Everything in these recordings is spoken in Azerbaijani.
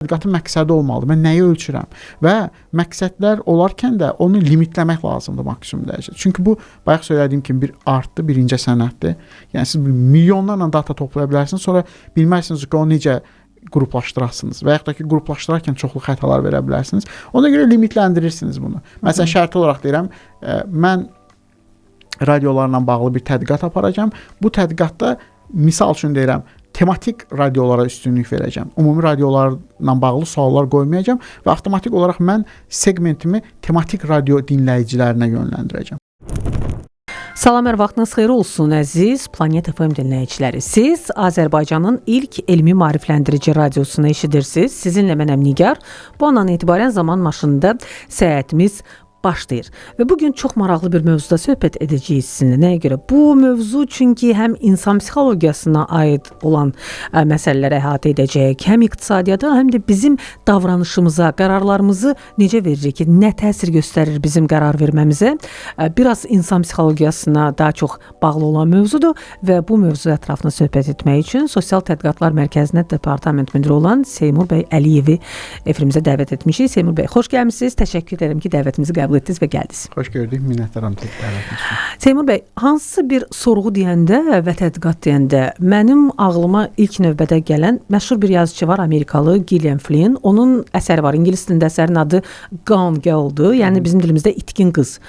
Tədqiqatın məqsədi olmalıdır. Mən nəyi ölçürəm və məqsədlər olarkən də onu limitləmək lazımdır maksimum dərəcədə. Çünki bu bayaq söylədiyim kimi bir artdı, bir incəsənətdir. Yəni siz milyonlarla data toplaya bilərsiniz, sonra bilmərsiniz ki, onu necə qruplaşdırasınız və yaxud da ki, qruplaşdırarkən çoxlu xətalar verə bilərsiniz. Ona görə limitləndirirsiniz bunu. Məsələn, şərti olaraq deyirəm, mən radiolarla bağlı bir tədqiqat aparacağam. Bu tədqiqatda misal üçün deyirəm, tematik radiolara üstünlük verəcəm. Ümumi radiolarla bağlı suallar qoymayacağam və avtomatik olaraq mən segmentimi tematik radio dinləyicilərinə yönləndirəcəm. Salam, hər vaxtınız xeyir olsun əziz Planet FM dinləyiciləri. Siz Azərbaycanın ilk elmi maarifləndirici radiosunu eşidirsiniz. Sizinlə mənəm Nigar. Bu andan etibarən zaman maşınında səyahətimiz başlayır. Və bugün çox maraqlı bir mövzuda söhbət edəcəyik sizinlə. Nəyə görə? Bu mövzu çünki həm insan psixologiyasına aid olan məsələlərə əhatə edəcək, həm iqtisadiyyata, həm də bizim davranışımıza, qərarlarımızı necə veririk, nə təsir göstərir bizim qərar verməmizə. Biraz insan psixologiyasına daha çox bağlı olan mövzudur və bu mövzu ətrafında söhbət etmək üçün Sosial Tədqiqatlar Mərkəzinə departament müdiri olan Seymur bəy Əliyevi efrimizə dəvət etmişik. Seymur bəy, xoş gəlmisiniz. Təşəkkür edirəm ki, dəvətimizi qəbul etdiniz və gəldiniz. Xoş gördük, minnətdaram dəvətin üçün. Seymur bəy, hansı bir sorğu deyəndə və tədqiqat deyəndə mənim ağlıma ilk növbədə gələn məşhur bir yazıçı var, Amerikalı Gillian Flynn. Onun əsəri var. İngilis dilində əsərin adı Gone Girl-dur. Yəni bizim dilimizdə itkin qız.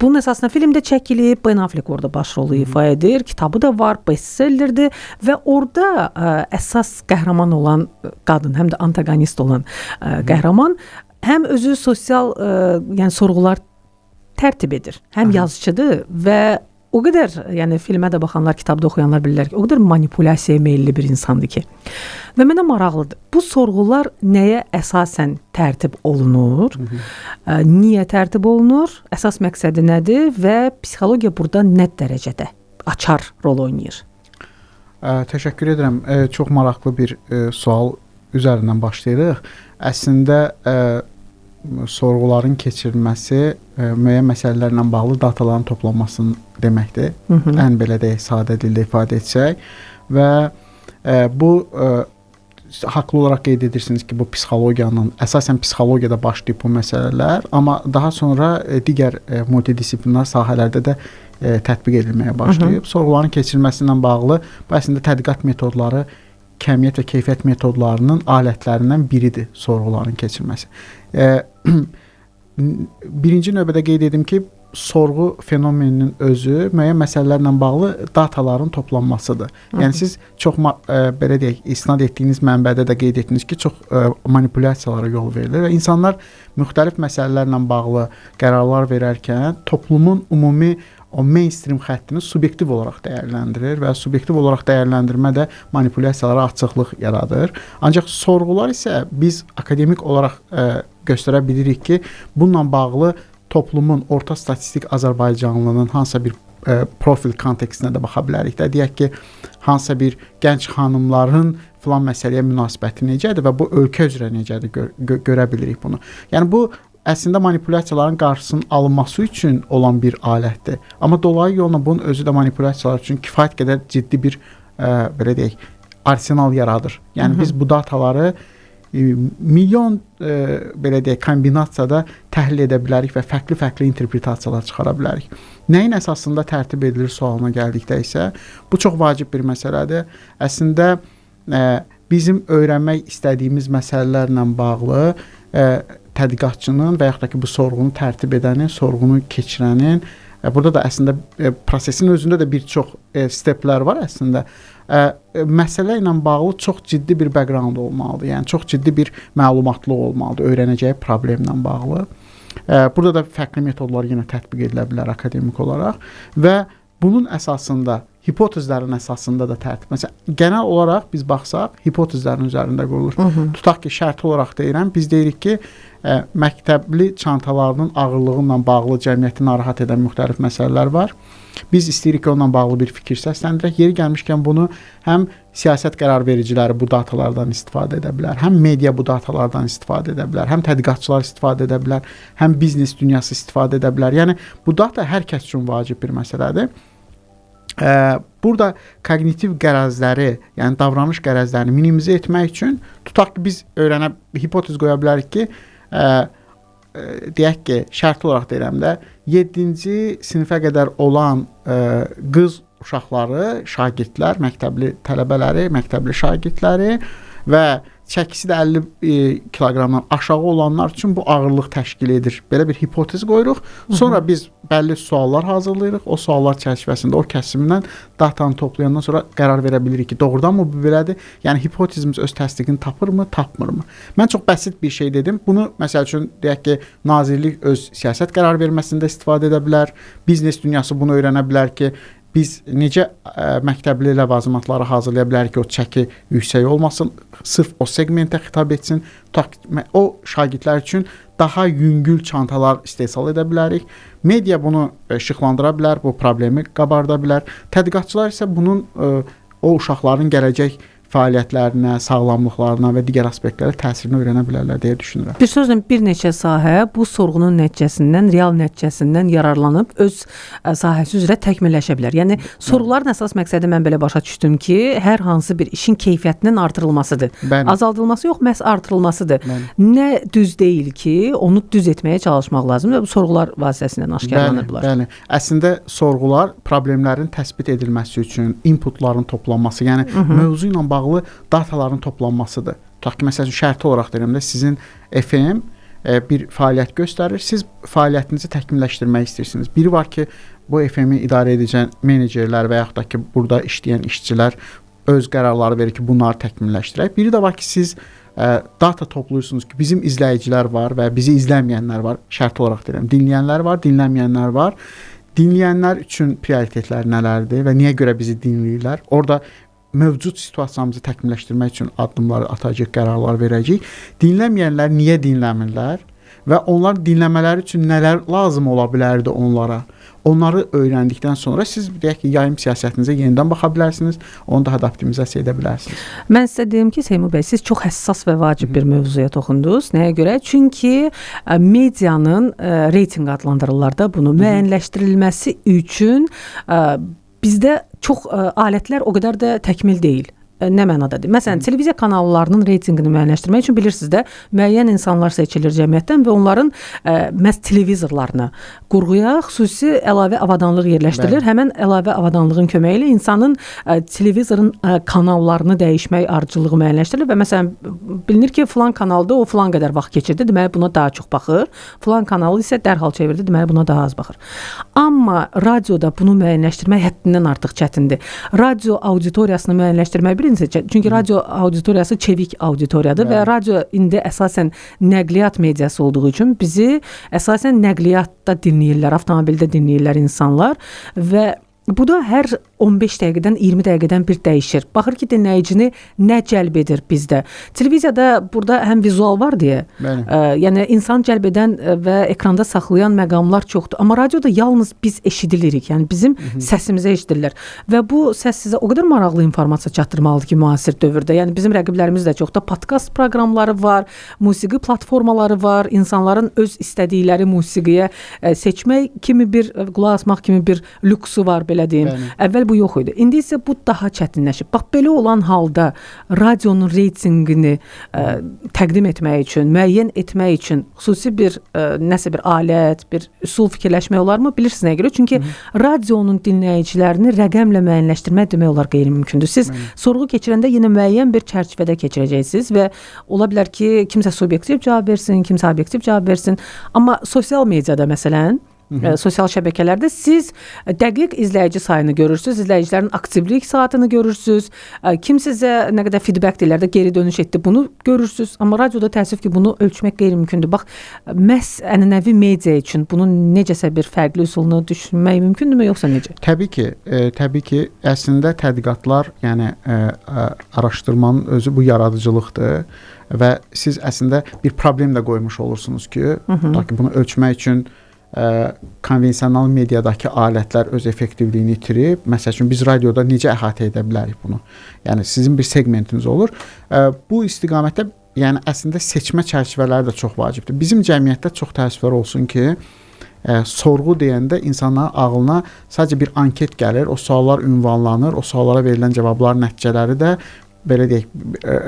Bunun əsasında filmdə çəkilib, Ben Affleck orada başrolu ifa edir. Kitabı da var, bestsellerdir və orada əsas qəhrəman olan qadın, həm də antagonist olan qəhrəman həm özü sosial yəni sorğular tərtib edir. Həm yazıcıdır və o qədər, yəni filmə də baxanlar, kitabda oxuyanlar bilirlər ki, o qədər manipulyasiyaya meylli bir insandır ki. Və mənə maraqlıdır. Bu sorğular nəyə əsasən tərtib olunur? Niyə tərtib olunur? Əsas məqsədi nədir və psixologiya burada nə dərəcədə açar rol oynayır? Təşəkkür edirəm. Çox maraqlı bir sual üzərindən başlayırıq. Əslində sorğuların keçirilməsi müəyyən məsələlərlə bağlı dataların toplanmasını deməkdir. Ən belə deyək, sadə dildə ifadə etsək və bu haqlı olaraq qeyd edirsiniz ki, bu psixologiyanın, əsasən psixologiyada başlayıb bu məsələlər, amma daha sonra digər multidisiplinar sahələrdə də tətbiq edilməyə başlayıb. Sorğuların keçirilməsi ilə bağlı bu əslində tədqiqat metodları, kəmiyyət və keyfiyyət metodlarının alətlərindən biridir sorğuların keçirilməsi. Birinci növbədə qeyd edim ki, sorğu fenomeninin özü müəyyən məsələlərlə bağlı dataların toplanmasıdır. Yəni siz çox belə deyək, istinad etdiyiniz mənbədə də qeyd etdiniz ki, çox manipulyasiyalara yol verilir və insanlar müxtəlif məsələlərlə bağlı qərarlar verərkən toplumun ümumi o mainstream xəttini subyektiv olaraq dəyərləndirir və subyektiv olaraq dəyərləndirmə də manipulyasiyalara açıqlıq yaradır. Ancaq sorğular isə biz akademik olaraq göstərə bilirik ki, bununla bağlı toplumun orta statistik azərbaycanlının hansısa bir profil kontekstinə də baxa bilərik də. Deyək ki, hansısa bir gənc xanımların filan məsələyə münasibəti necədir və bu ölkə üzrə necədir görə bilirik bunu. Yəni bu əslində manipulyasiyaların qarşısının alınması üçün olan bir alətdir. Amma dolayı yolla bunun özü də manipulyasiyalar üçün kifayət qədər ciddi bir belə deyək, arsenal yaradır. Yəni biz bu dataları milyon belə deyək, kombinasiyada təhlil edə bilərik və fərqli-fərqli interpretasiyalar çıxara bilərik. Nəyin əsasında tərtib edilir sualına gəldikdə isə bu çox vacib bir məsələdir. Əslində bizim öyrənmək istədiyimiz məsələlərlə bağlı tədqiqatçının və yaxud da ki, bu sorğunu tərtib edənin, sorğunu keçirənin, burada da əslində prosesin özündə də bir çox steplər var əslində. Məsələ ilə bağlı çox ciddi bir background olmalıdır. Yəni çox ciddi bir məlumatlıq olmalıdır öyrənəcəyi problemlə bağlı. Burada da fərqli metodlar yenə tətbiq edilə bilər akademik olaraq və bunun əsasında, hipotezlərin əsasında da tərtib. Məsələn, genel olaraq biz baxsaq, hipotezlərin üzərində qurulur. Tutaq ki, şərti olaraq deyirəm, biz deyirik ki, məktəbli çantalarının ağırlığı ilə bağlı cəmiyyəti narahat edən müxtəlif məsələlər var. Biz istəyirik ki, onunla bağlı bir fikir səsləndirək. Yeri gəlmişkən bunu həm siyasət qərar vericiləri bu datalardan istifadə edə bilər, həm media bu datalardan istifadə edə bilər, həm tədqiqatçılar istifadə edə bilər, həm biznes dünyası istifadə edə bilər. Yəni, bu data hər kəs üçün vacib bir məsələdir. Burada koqnitiv qərəzləri, yəni davranış qərəzlərini minimizə etmək üçün tutaq ki, biz hipotez qoya bilərik ki, deyək ki, şərti olaraq deyirəm də, 7-ci sinifə qədər olan qız uşaqları, şagirdlər, məktəbli tələbələri, məktəbli şagirdləri və çəkisi də 50 kiloqramdan aşağı olanlar üçün bu ağırlıq təşkil edir. Belə bir hipotez qoyuruq. Sonra biz bəlli suallar hazırlayırıq. O suallar çərçivəsində o kəsimindən datanı toplayandan sonra qərar verə bilirik ki, doğrudanmı bu belədir? Yəni hipotezimiz öz təsdiqini tapırmı, tapmırmı? Mən çox bəsit bir şey dedim. Bunu məsəl üçün deyək ki, nazirlik öz siyasət qərar verməsində istifadə edə bilər. Biznes dünyası bunu öyrənə bilər ki, biz necə məktəbli ləvazimatları hazırlaya bilərik ki, o çəki yüksək olmasın, sırf o segmentə xitab etsin. O şagirdlər üçün daha yüngül çantalar istehsal edə bilərik. Media bunu işıqlandıra bilər, bu problemi qabarda bilər. Tədqiqatçılar isə bunun o uşaqların gələcək fəaliyyətlərinə, sağlamlıqlarına və digər aspektlərə təsirini öyrənə bilərlər deyə düşünürəm. Bir sözlə bir neçə sahə bu sorğunun nəticəsindən, real nəticəsindən yararlanıb öz sahəsi üzrə təkmilləşə bilər. Yəni sorğuların əsas məqsədi mən belə başa düşdüm ki, hər hansı bir işin keyfiyyətinin artırılmasıdır. Bəli. Azaldılması yox, məhz artırılmasıdır. Bəli. Nə düz deyil ki, onu düz etməyə çalışmaq lazımdır və bu sorğular vasitəsilə aşkarlanır bunlar. Bəli. Əslində sorğular problemlərin təsbit edilməsi üçün inputların toplanması, yəni mövzu ilə bağlı dataların toplanmasıdır. Tutaq ki, məsələn, şərti olaraq deyirəm də, sizin FM bir fəaliyyət göstərir. Siz fəaliyyətinizi təkmilləşdirmək istəyirsiniz. Biri var ki, bu FM-i idarə edəcək menecerlər və yaxud da ki, burada işləyən işçilər öz qərarları verir ki, bunları təkmilləşdirək. Biri də var ki, siz data toplayırsınız ki, bizim izləyicilər var və bizi izləməyənlər var. Şərti olaraq deyirəm, dinləyənlər var, dinləməyənlər var. Dinləyənlər üçün prioritetlər nələrdir və niyə görə bizi dinləyirlər? Orada mövcud situasiyamızı təkmilləşdirmək üçün addımlar atacağıq, qərarlar verəcəyik. Dinləməyənlər niyə dinləmirlər və onlar dinləmələri üçün nələr lazım ola bilərdi onlara? Onları öyrəndikdən sonra siz deyək ki, yayım siyasətinizə yenidən baxa bilərsiniz, onu daha da optimizasiya edə bilərsiniz. Mən sizə deyim ki, Seymur bəy, siz çox həssas və vacib bir mövzuya toxundunuz. Nəyə görə? Çünki medianın reytinq adlandırırlar da bunu müəyyənləşdirilməsi üçün bizdə çox alətlər o qədər də təkmil deyil. Nə mənadadır? Məsələn, televiziya kanallarının reytinqini müəyyənləşdirmək üçün bilirsiniz də, müəyyən insanlar seçilir cəmiyyətdən və onların məhz televizorlarına, qurğuya xüsusi əlavə avadanlıq yerləşdirilir. Bəli. Həmən əlavə avadanlığın köməyi ilə insanın televizorun kanallarını dəyişmək ardıcıllığı müəyyənləşdirilir və məsələn, bilinir ki, filan kanalda o filan qədər vaxt keçirdi, deməli buna daha çox baxır. Filan kanalı isə dərhal çevirdi, deməli buna daha az baxır. Amma radioda bunu müəyyənləşdirmək həddindən artıq çətindir. Radio auditoriyasını müəyyənləşdirmək çünki radio auditoriyası çevik auditoriyadır. Bəli. Və radio indi əsasən nəqliyyat mediası olduğu üçün bizi əsasən nəqliyyatda dinləyirlər, avtomobildə dinləyirlər insanlar və bu da hər 15 dəqiqədən 20 dəqiqədən bir dəyişir. Baxır ki, dinləyicini nə cəlb edir bizdə. Televiziyada burada həm vizual var deyə, yəni insan cəlb edən və ekranda saxlayan məqamlar çoxdur. Amma radioda yalnız biz eşidilirik, yəni bizim səsimizə eşidirlər. Və bu səs sizə o qədər maraqlı informasiya çatdırmalıdır ki, müasir dövrdə. Yəni bizim rəqiblərimiz də çoxda podkast proqramları var, musiqi platformaları var, insanların öz istədikləri musiqiyə seçmək kimi bir, qulaq asmaq kimi bir lüksu var, belə deyim. Əvvəl bu yox idi. İndi isə bu daha çətinləşib. Bax, belə olan halda radionun reytinqini təqdim etmək üçün, müəyyən etmək üçün xüsusi bir nəsə bir alət, bir üsul fikirləşmək olarmı? Bilirsiniz nəyə görə? Çünki radionun dinləyicilərini rəqəmlə müəyyənləşdirmək demək olar qeyri-mümkündür. Siz sorğu keçirəndə yenə müəyyən bir çərçivədə keçirəcəksiniz və ola bilər ki, kimsə subyektiv cavab versin, kimsə obyektiv cavab versin. Amma sosial mediada məsələn, sosial şəbəkələrdə siz dəqiq izləyici sayını görürsüz, izləyicilərin aktivlik saatını görürsüz, kim sizə nə qədər feedback deyirlər də geri dönüş etdi, bunu görürsüz. Amma radioda təəssüf ki, bunu ölçmək qeyri-mümkündür. Bax, məhz ənənəvi media üçün bunun necəsə bir fərqli üsulunu düşünmək mümkündürmü, yoxsa necə? Təbii ki, əslində tədqiqatlar, yəni araşdırmanın özü bu yaradıcılıqdır və siz əslində bir problem də qoymuş olursunuz ki, bunu ölçmək üçün konvensional mediadakı alətlər öz effektivliyini itirib. Məsəl üçün biz radioda necə əhatə edə bilərik bunu? Yəni sizin bir segmentiniz olur. Bu istiqamətdə yəni əslində seçmə çərçivələri də çox vacibdir. Bizim cəmiyyətdə çox təəssüflər olsun ki, sorğu deyəndə insanların ağlına sadəcə bir anket gəlir, o suallar ünvanlanır, o suallara verilən cavabların nəticələri də belə deyək,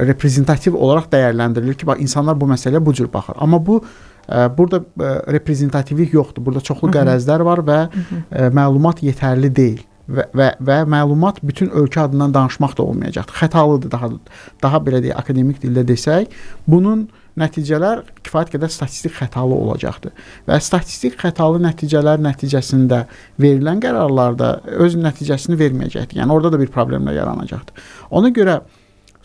reprezentativ olaraq dəyərləndirilir ki, bax insanlar bu məsələyə bu cür baxır. Amma bu burada reprezentativlik yoxdur. Burada çoxlu qərəzlər var və məlumat yetərli deyil. Və məlumat bütün ölkə adından danışmaq da olmayacaqdır. Xətalıdır, daha belə deyək, akademik dildə desək, bunun nəticələr kifayət qədər statistik xətalı olacaqdır. Və statistik xətalı nəticələr nəticəsində verilən qərarlarda öz nəticəsini verməyəcəkdir. Yəni orada da bir problemlər yaranacaqdır. Ona görə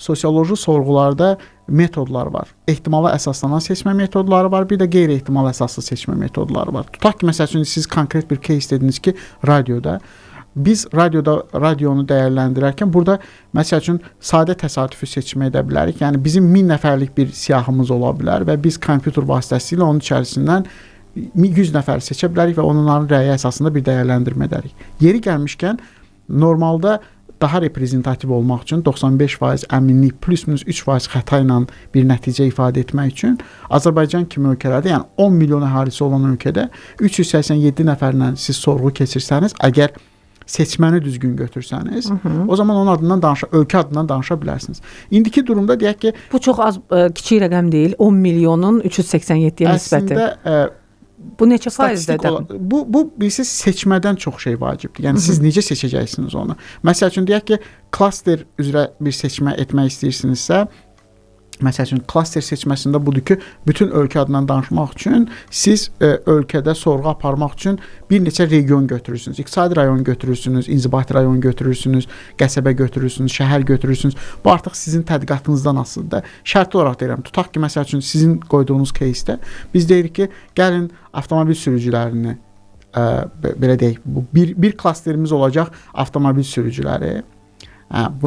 sosioloji sorğularda metodlar var. Ehtimala əsaslanan seçmə metodları var, bir də qeyri-ehtimala əsaslı seçmə metodları var. Tutaq ki, məsəl üçün siz konkret bir case dediniz ki, radioda biz radionu dəyərləndirərkən burada məsəl üçün sadə təsadüfi seçmə edə bilərik. Yəni bizim 1000 nəfərlik bir siyahımız ola bilər və biz kompüter vasitəsilə onun içərisindən 100 nəfər seçə bilərik və onların rəyi əsasında bir dəyərləndirmə edərik. Yeri gəlmişkən normalda daha reprezentativ olmaq üçün 95% əminlik plus-minus 3% xəta ilə bir nəticə ifadə etmək üçün Azərbaycan kimi ölkələrdə, yəni 10 milyon əhalisi olan ölkədə 387 nəfərlə siz sorğu keçirsəniz, əgər seçməni düzgün götürsəniz, o zaman onun adından ölkə adından danışa bilərsiniz. İndiki durumda deyək ki, bu çox az kiçik rəqəm deyil, 10 milyonun 387-yə nisbəti. Əslində bu neçə faizdədir? Bu bilirsiniz seçmədən çox şey vacibdir. Yəni siz necə seçəcəksiniz onu? Məsəl üçün deyək ki, klaster üzrə bir seçmə etmək istəyirsinizsə, məsəl üçün klaster seçməsində budur ki, bütün ölkə adından danışmaq üçün siz ölkədə sorğu aparmaq üçün bir neçə region götürürsünüz. İqtisadi rayon götürürsünüz, inzibati rayon götürürsünüz, qəsəbə götürürsünüz, şəhər götürürsünüz. Bu artıq sizin tədqiqatınızdan asılıdır. Şərti olaraq deyirəm, tutaq ki, məsəl üçün sizin qoyduğunuz кейsdə biz deyirik ki, gəlin avtomobil sürücülərini belə deyək, bir klasterimiz olacaq avtomobil sürücüləri.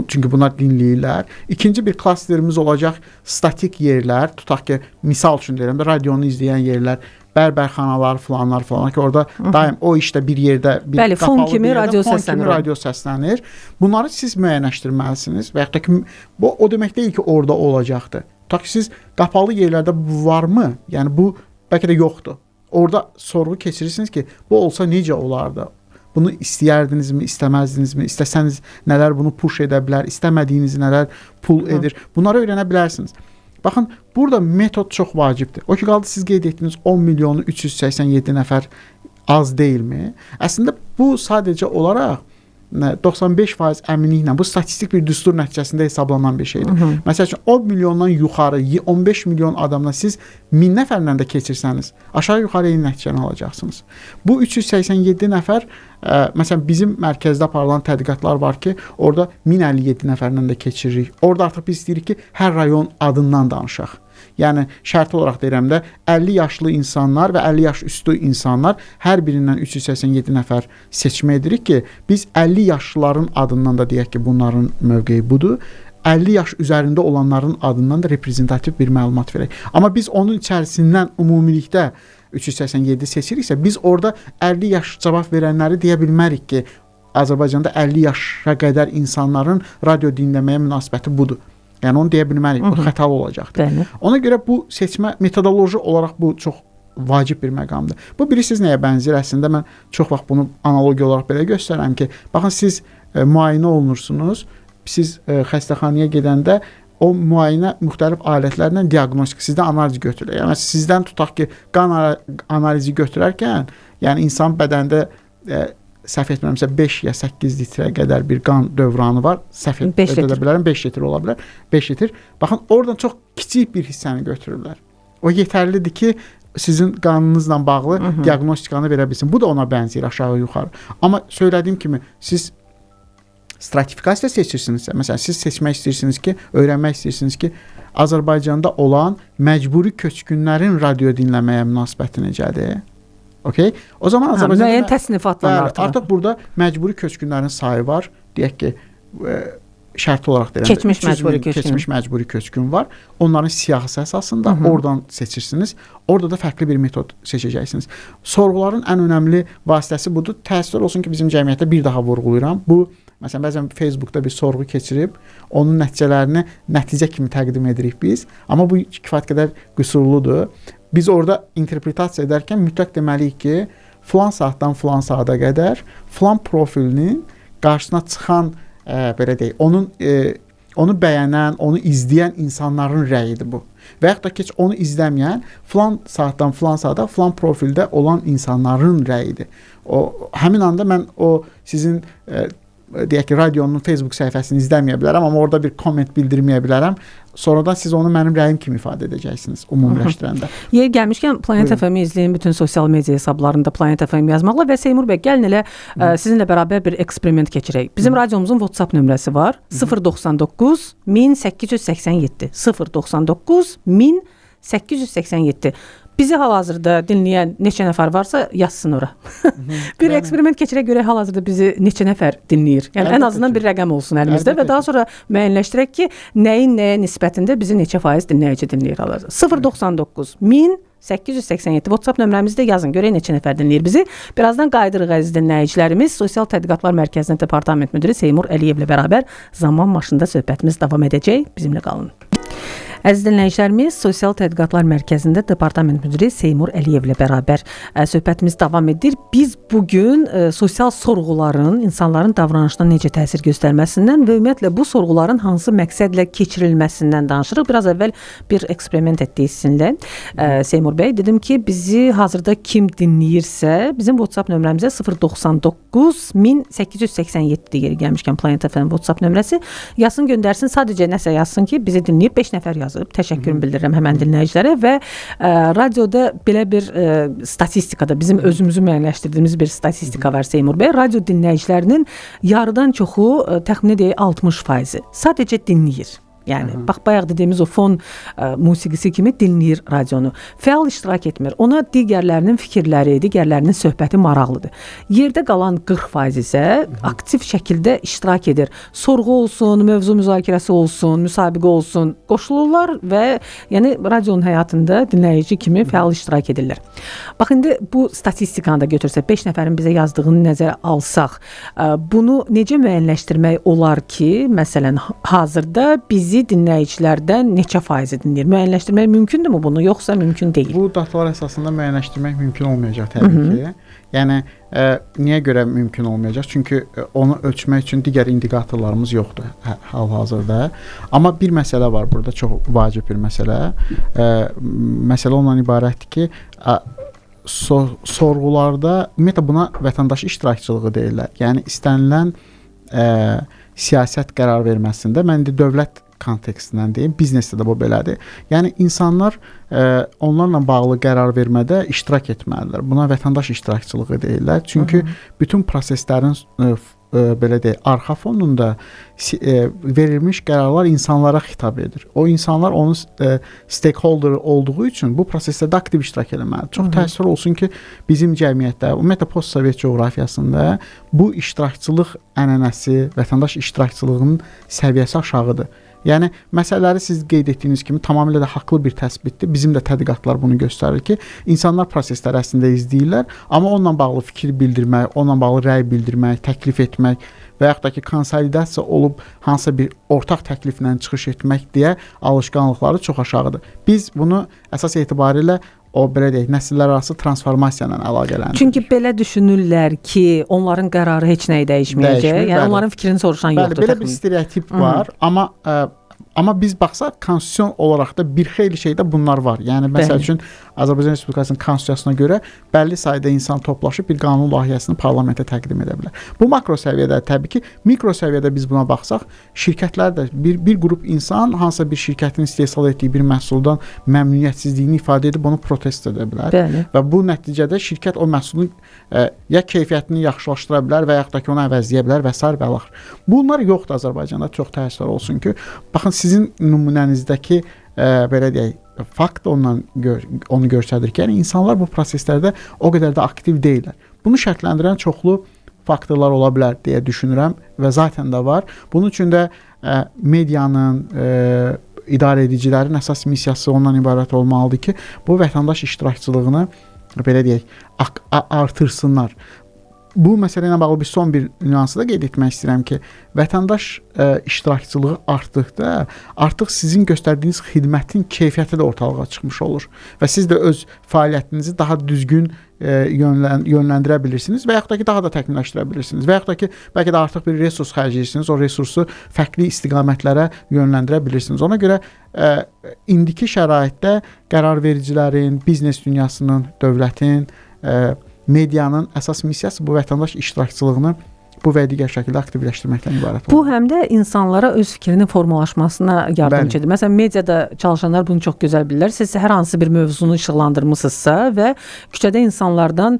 Çünki bunlar dinləyirlər. İkinci bir klasterimiz olacaq statik yerlər. Tutaq ki, misal üçün deyirəm də radionu izləyən yerlər, bərbərxanalar falanlar ki, orada daim o işdə bir yerdə bir bəli, fon kimi radio səslənir. Bunları siz müəyyənləşdirməlisiniz və yaxud da ki, bu o demək deyil ki, orada olacaqdır. Tutaq ki, siz qapalı yerlərdə bu varmı? Yəni bu bəlkə də yoxdur. Orada sorğu keçirirsiniz ki, bu olsa necə olardı? Bunu istəyərdinizmi, istəməzdinizmi? İstəsəniz nələr bunu push edə bilər, istəmədiyiniz nələr pull edir? Bunları öyrənə bilərsiniz. Baxın, burada metod çox vacibdir. O ki qaldı siz qeyd etdiniz 10 milyonu 387 nəfər az deyilmi? Əslində bu sadəcə olaraq 95% əminliklə bu statistik bir düstur nəticəsində hesablanan bir şeydir. Məsəl üçün 10 milyondan yuxarı 15 milyon adamla siz 1000 nəfərlə də keçirsəniz, aşağı-yuxarı eyni nəticəni alacaqsınız. Bu 387 nəfər, məsələn bizim mərkəzdə aparılan tədqiqatlar var ki, orada 1057 nəfərlə də keçiririk. Orada artıq biz istəyirik ki, hər rayon adından danışaq. Yəni şərti olaraq deyirəm də 50 yaşlı insanlar və 50 yaş üstü insanlar hər birindən 387 nəfər seçmə edirik ki, biz 50 yaşlıların adından da deyək ki, bunların mövqeyi budur. 50 yaş üzərində olanların adından da reprezentativ bir məlumat verək. Amma biz onun içərisindən ümumilikdə 387 seçiriksə, biz orada 50 yaş cavab verənləri deyə bilmərik ki, Azərbaycanda 50 yaşa qədər insanların radio dinləməyə münasibəti budur. Yəni onu deyə bilmərik, bu xətalı olacaqdır. Ona görə bu seçmə metodoloji olaraq bu çox vacib bir məqamdır. Bu bilirsiniz nəyə bənzər? Əslində mən çox vaxt bunu analogiya olaraq belə göstərirəm ki, baxın siz müayinə olunursunuz, siz xəstəxanaya gedəndə o müayinə müxtəlif alətlərlə diaqnostik, sizdən analiz götürür. Yəni sizdən tutaq ki, qan analizi götürərkən, yəni insan bədəndə səhv etmirəmsə 5 ya 8 litrə qədər bir qan dövranı var. Səhv edə bilərəm, 5 litr ola bilər. 5 litr. Baxın, oradan çox kiçik bir hissəni götürürlər. O yetərlidir ki, sizin qanınızla bağlı diaqnostikanı verə bilsin. Bu da ona bənzəyir aşağı-yuxarı. Amma söylədiyim kimi, siz stratifikasiya seçirsinizsə, məsələn, siz seçmək istəyirsiniz ki, öyrənmək istəyirsiniz ki, Azərbaycanda olan məcburi köçkünlərin radio dinləməyə münasibəti necədir? Okay? O zaman Azərbaycanda müəyyən təsnifatlar artıq burada məcburi köçkünlərin sayı var. Deyək ki, şərti olaraq deyirəm. Keçmiş məcburi köçkün var. Onların siyahısı əsasında oradan seçirsiniz. Orada da fərqli bir metod seçəcəksiniz. Sorğuların ən önəmli vasitəsi budur. Təəssüf olsun ki, bizim cəmiyyətdə bir daha vurğulayıram. Bu məsələn bəzən Facebookda bir sorğu keçirib, onun nəticələrini nəticə kimi təqdim edirik biz. Amma bu kifayət qədər qüsurludur. Biz orada interpretasiya edərkən mütləq deməliyik ki, filan saatdan filan saata qədər filan profilinin qarşısına çıxan belə deyək, onu bəyənən, onu izləyən insanların rəyidir bu. Və yaxud da ki, onu izləməyən filan saatdan filan saata filan profildə olan insanların rəyidir. Həmin anda mən o sizin deyək ki, radionun Facebook səhifəsini izləməyə bilərəm, amma orada bir komment bildirməyə bilərəm. Sonradan siz onu mənim rəyim kimi ifadə edəcəksiniz ümumiləşdirəndə. Yer gəlmişkən Planet FM-i izləyin bütün sosial media hesablarında Planet FM yazmaqla və Seymur bəy, gəlin elə sizinlə bərabər bir eksperiment keçirək. Bizim radiomuzun WhatsApp nömrəsi var. 099 1887 099 1887. Bizi hal-hazırda dinləyən neçə nəfər varsa yazsın ora. Bir eksperiment keçirək, görək hal-hazırda bizi neçə nəfər dinləyir. Yəni ən azından bir rəqəm olsun əlimizdə və daha sonra müəyyənləşdirək ki, nəyin nəyə nisbətində bizi neçə faiz dinləyici dinləyir hal-hazırda. 099 1887 WhatsApp nömrəmizdə yazın, görək neçə nəfər dinləyir bizi. Birazdan qayıdırıq əziz dinləyicilərimiz. Sosial Tədqiqatlar Mərkəzinin Departament müdiri Seymur Əliyevlə bərabər zaman maşında söhbətimiz davam edəcək. Bizimlə qalın. Əziz dinləyicilərimiz, Sosial Tədqiqatlar Mərkəzində Departament müdiri Seymur Əliyevlə bərabər söhbətimiz davam edir. Biz bugün sosial sorğuların insanların davranışına necə təsir göstərməsindən və ümumiyyətlə bu sorğuların hansı məqsədlə keçirilməsindən danışırıq. Biraz əvvəl bir eksperiment etdik sizinlə. Seymur bəy, dedim ki, bizi hazırda kim dinləyirsə, bizim WhatsApp nömrəmizə 099 1887 yeri gəlmişkən Planet FM WhatsApp nömrəsi yazsın, göndərsin. Sadəcə nəsə yazsın ki, bizi dinləyir. 5 nəfər yazır. Təşəkkürümü bildirirəm həmən dinləyicilərə və radioda belə bir statistikada bizim özümüzü müəyyənləşdirdiyimiz bir statistika var Seymur bəy. Radio dinləyicilərinin yarıdan çoxu, təxmin edək 60% sadəcə dinləyir. Yəni bax bayaq dediyimiz o fon musiqisi kimi dinləyir radionu. Fəal iştirak etmir. Ona digərlərinin fikirləri, digərlərinin söhbəti maraqlıdır. Yerdə qalan 40% isə aktiv şəkildə iştirak edir. Sorğu olsun, mövzu müzakirəsi olsun, müsabiqə olsun, qoşulurlar və yəni radionun həyatında dinləyici kimi fəal iştirak edirlər. Bax indi bu statistikanı da götürsək, 5 nəfərin bizə yazdığını nəzərə alsaq, bunu necə müəyyənləşdirmək olar ki, məsələn, hazırda bizi dinləyicilərdən neçə faizi dinləyir? Müəyyənləşdirmək mümkündürmü bunu, yoxsa mümkün deyil? Bu datalar əsasında müəyyənləşdirmək mümkün olmayacaq təbii ki. Yəni niyə görə mümkün olmayacaq? Çünki onu ölçmək üçün digər indikatorlarımız yoxdur hal-hazırda. Amma bir məsələ var burada, çox vacib bir məsələ. Məsələ ondan ibarətdir ki, sorğularda ümumiyyətlə buna vətəndaş iştirakçılığı deyirlər. Yəni istənilən siyasət qərar verməsində, mən indi dövlət kontekstindən deyim, biznesdə də bu belədir. Yəni insanlar onlarla bağlı qərar vermədə iştirak etməlidirlər. Buna vətəndaş iştirakçılığı deyirlər. Çünki bütün proseslərin belə deyək, arxa fonunda verilmiş qərarlar insanlara xitab edir. O insanlar onun stakeholder olduğu üçün bu proseslərdə aktiv iştirak etməlidir. Çox təəssüf olsun ki, bizim cəmiyyətdə, ümumiyyətlə postsovet coğrafiyasında bu iştirakçılıq ənənəsi, vətəndaş iştirakçılığının səviyyəsi aşağıdır. Yəni məsələləri siz qeyd etdiyiniz kimi tamamilə də haqlı bir təsbitdir. Bizim də tədqiqatlar bunu göstərir ki, insanlar prosesləri əslində izləyirlər, amma onunla bağlı fikir bildirmək, onunla bağlı rəy bildirmək, təklif etmək və yaxud da ki, konsolidasiya olub hansısa bir ortaq təkliflə çıxış etmək deyə alışqanlıqları çox aşağıdır. Biz bunu əsas etibarilə o belə deyək, nəsillər arası transformasiya ilə əlaqələndirir. Çünki belə düşünürlər ki, onların qərarı heç nəyi dəyişməyəcək. Yəni onların fikrini soruşan yoxdur. Belə bir stereotip var, amma biz baxsaq konstitusion olaraq da bir xeyli şeydə bunlar var. Yəni məsəl üçün Azərbaycan Respublikasının konstitusiyasına görə bəlli sayda insan toplaşıb bir qanun layihəsini parlamentə təqdim edə bilər. Bu makro səviyyədə təbii ki, mikro səviyyədə biz buna baxsaq, şirkətlər də bir qrup insan hansısa bir şirkətin istehsal etdiyi bir məhsuldan məmnuniyyətsizliyini ifadə edib onu protest edə bilər. Bəli. Və bu nəticədə şirkət o məhsulun ya keyfiyyətini yaxşılaşdıra bilər və yaxud da ki, onu əvəzləyə bilər və s. və l. Bunlar yoxdur Azərbaycanda, çox təəssüf olsun ki, baxın sizin nümunənizdəki belə deyək, fakt onu göstərir ki, yəni insanlar bu proseslərdə o qədər də aktiv deyillər. Bunu şərtləndirən çoxlu faktorlar ola bilər deyə düşünürəm və zaten də var. Bunun üçün də medianın, idarə edicilərin əsas missiyası ondan ibarət olmalıdır ki, bu vətəndaş iştirakçılığını belə deyək, artırsınlar. bu məsələ ilə bağlı bir son bir nüansı da qeyd etmək istəyirəm ki, vətəndaş iştirakçılığı artdıqda artıq sizin göstərdiyiniz xidmətin keyfiyyəti də ortalığa çıxmış olur və siz də öz fəaliyyətinizi daha düzgün yönləndirə bilirsiniz və yaxud da ki, daha da təkmilləşdirə bilirsiniz və yaxud da ki, bəlkə də artıq bir resurs xərcləyirsiniz, o resursu fərqli istiqamətlərə yönləndirə bilirsiniz. Ona görə indiki şəraitdə qərarvericilərin, biznes dünyasının, dövlətin, medianın əsas missiyası bu vətəndaş iştirakçılığını bu və digər şəkildə aktivləşdirməkdən ibarət olur. Bu həm də insanlara öz fikrinin formalaşmasına yardımcıdır. Məsələn, mediada çalışanlar bunu çox gözəl bilirlər. Siz hər hansı bir mövzunu işıqlandırmısınızsa və küçədə insanlardan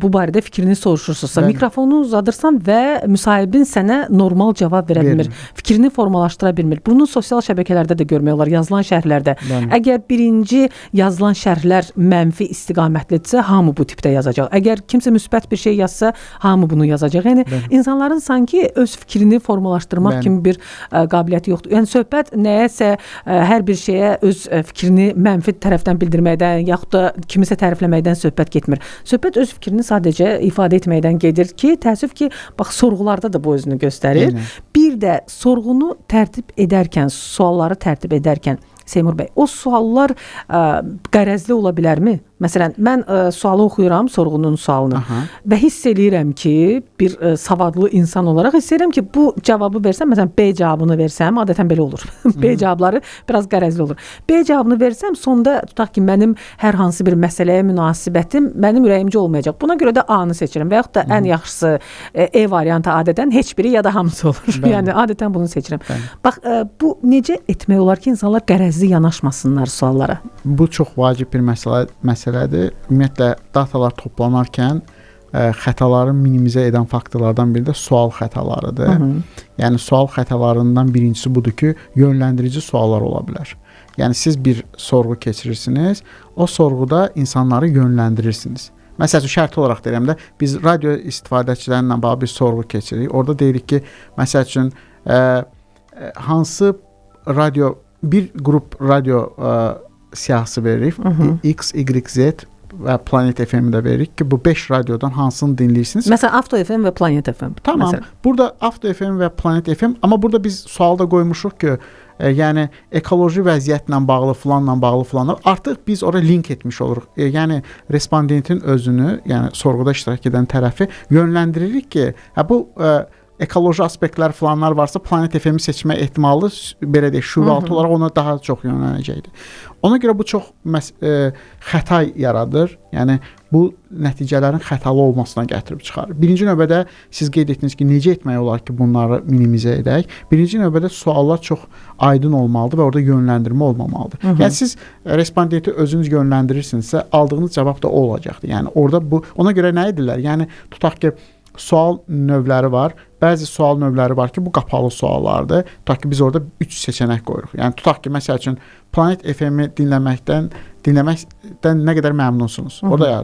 bu barədə fikrini soruşursunuzsa, mikrofonu uzadırsan və müsahibin sənə normal cavab verə bilmir, fikrini formalaşdıra bilmir. Bunu sosial şəbəkələrdə də görmək olar, yazılan şərhlərdə. Əgər birinci yazılan şərhlər mənfi istiqamətlidirsə, hamı bu tipdə yazacaq. Əgər kimsə müsbət bir şey yazsa, hamı bunu yazacaq. Yəni insanların sanki öz fikrini formalaşdırmaq kimi bir qabiliyyəti yoxdur. Yəni söhbət nəyəsə, hər bir şeyə öz fikrini mənfi tərəfdən bildirməkdən, yaxud da kimisə tərifləməkdən söhbət getmir. Söhbət öz fikrini sadəcə ifadə etməkdən gedir ki, təəssüf ki, bax sorğularda da bu özünü göstərir. Bir də sorğunu tərtib edərkən, sualları tərtib edərkən Seymur bəy, o suallar qərəzli ola bilərmi? Məsələn, mən sualı oxuyuram, sorğunun sualını və hiss eləyirəm ki, bir savadlı insan olaraq hiss edirəm ki, bu cavabı versəm, məsələn, B cavabını versəm, adətən belə olur. B cavabları biraz qərəzli olur. B cavabını versəm, sonda tutaq ki, mənim hər hansı bir məsələyə münasibətim mənim ürəyimcə olmayacaq. Buna görə də A-nı seçirəm və yaxud da ən yaxşısı E variantı adətən heç biri ya da hamısı olur. Yəni, adətən bunu seçirəm. Bax, bu necə etmək olar ki, insanlar qərəzli yanaşmasınlar suallara? Bu çox vacib bir məsələdir. Ümumiyyətlə, datalar toplanarkən xətaları minimizə edən faktorlardan biri də sual xətalarıdır. Yəni, sual xətalarından birincisi budur ki, yönləndirici suallar ola bilər. Yəni, siz bir sorğu keçirirsiniz, o sorğuda insanları yönləndirirsiniz. Məsəl üçün, şərti olaraq deyirəm də, biz radio istifadəçilərlə bağlı bir sorğu keçiririk. Orada deyirik ki, məsəl üçün, hansı radio, bir qrup radio siyahısı veririk, X, Y, Z və Planet FM-i də veririk ki, bu 5 radiodan hansını dinləyirsiniz? Məsələn, Avto FM və Planet FM. Tamam, burada Avto FM və Planet FM, amma burada biz sual da qoymuşuq ki, yəni ekoloji vəziyyətlə bağlı filanlar, artıq biz ora link etmiş oluruq. Yəni respondentin özünü, yəni sorğuda iştirak edən tərəfi yönləndiririk ki, bu ekoloji aspektlər filanlar varsa Planet FM-i seçmə ehtimalı belə deyək, şüuraltı olaraq ona daha çox yönlənəcəkdir. Ona görə bu çox xəta yaradır. Yəni bu nəticələrin xətalı olmasına gətirib çıxarır. Birinci növbədə siz qeyd etdiniz ki, necə etmək olar ki, bunları minimizə edək? Birinci növbədə suallar çox aydın olmalıdır və orada yönləndirmə olmamalıdır. Yəni siz respondenti özünüz yönləndirirsinizsə, aldığınız cavab da o olacaqdır. Yəni orada ona görə nə edirlər? Yəni tutaq ki, sual növləri var. Bəzi sual növləri var ki, bu qapalı suallardır. Tutaq ki, biz orada 3 seçənək qoyuruq. Yəni tutaq ki, məsəl üçün Planet FM-i dinləməkdən nə qədər məmnunsunuz? Orada ya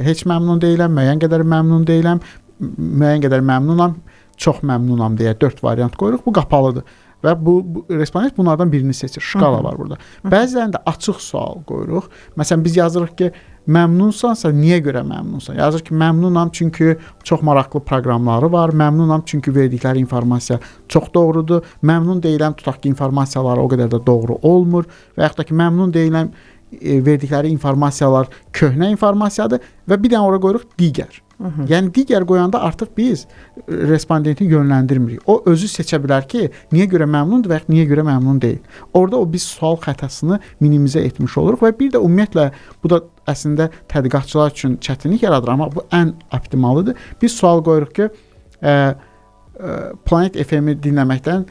heç məmnun deyiləm, müəyyən qədər məmnun deyiləm, müəyyən qədər məmnunam, çox məmnunam deyə 4 variant qoyuruq. Bu qapalıdır. Və bu respondent bunlardan birini seçir. Şkala var burada. Bəzilərində açıq sual qoyuruq. Məsələn, biz yazırıq ki, məmnunsansa, niyə görə məmnunsan? Yazır ki, məmnunam çünki çox maraqlı proqramları var, məmnunam çünki verdikləri informasiya çox doğrudur, məmnun deyiləm, tutaq ki, informasiyaları o qədər də doğru olmur və yaxud da ki, məmnun deyiləm, verdikləri informasiyalar köhnə informasiyadır və bir dənə ora qoyuruq digər. Yəni digər qoyanda artıq biz respondenti yönləndirmirik. O özü seçə bilər ki, niyə görə məmnundur və ya niyə görə məmnun deyil. Orada o biz sual xətasını minimizə etmiş oluruq və bir də ümumiyyətlə bu da əslində tədqiqatçılar üçün çətinlik yaradır, amma bu ən optimalıdır. Biz sual qoyuruq ki, Planet FM-i dinləməkdən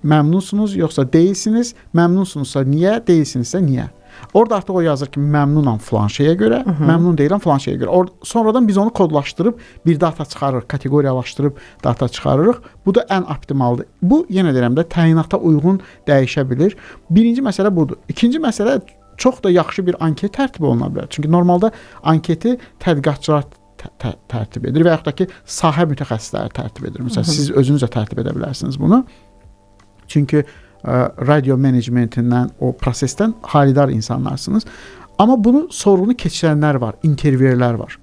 məmnunsunuz yoxsa deyilsiniz? Məmnunsunuzsa niyə, deyilsinizsə niyə? Orada artıq o yazır ki, məmnunam filan şeyə görə, məmnun deyiləm filan şeyə görə. Sonradan biz onu kodlaşdırıb bir data çıxarırıq, kateqoriyalaşdırıb data çıxarırıq. Bu da ən optimaldır. Bu, yenə deyirəm də, təyinata uyğun dəyişə bilir. Birinci məsələ budur. İkinci məsələ, çox da yaxşı bir anket tərtib oluna bilər. Çünki normalda anketi tədqiqatçılar tərtib edir və yaxud da ki, sahə mütəxəssisləri tərtib edir. Məsələn, siz özünüz də tərtib edə bilərsiniz bunu. Çünki radio menecmentindən, o prosesdən xalidar insanlarsınız. Amma bunu sorğunu keçirənlər var, intervyerlər var.